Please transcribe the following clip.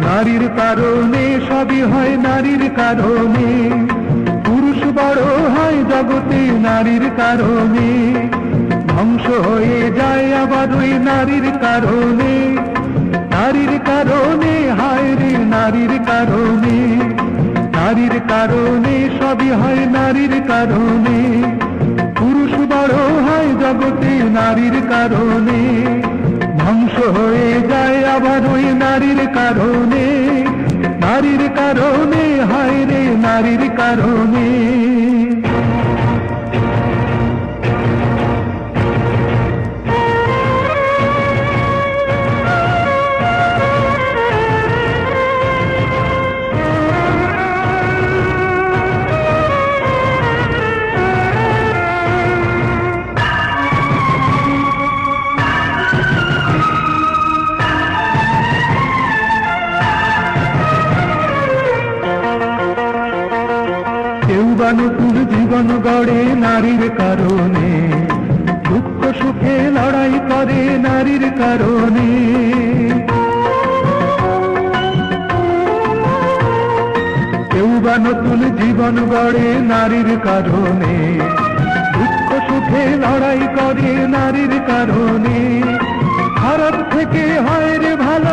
নারীর কারণে সবই হয় নারীর কারণে, পুরুষ বড় হয় জগতে নারীর কারণে, ধ্বংস হয়ে যায় আবার ওই নারীর কারণে। নারীর কারণে হায় রে নারীর কারণে, নারীর কারণে সবই হয় নারীর কারণে, পুরুষ বড় হয় জগতে নারীর কারণে, ধ্বংস হয়ে যায় আবার ওই নারীর কারণে। নারীর কারণে হায় রে নারীর কারণে। কেউ বা নতুন জীবন গড়ে নারীর কারণে, দুঃখ সুখে লড়াই করে নারীর কারণে। কেউ বা নতুন জীবন গড়ে নারীর কারণে, দুঃখ সুখে লড়াই করে নারীর কারণে। খারাপ থেকে হয় রে ভালো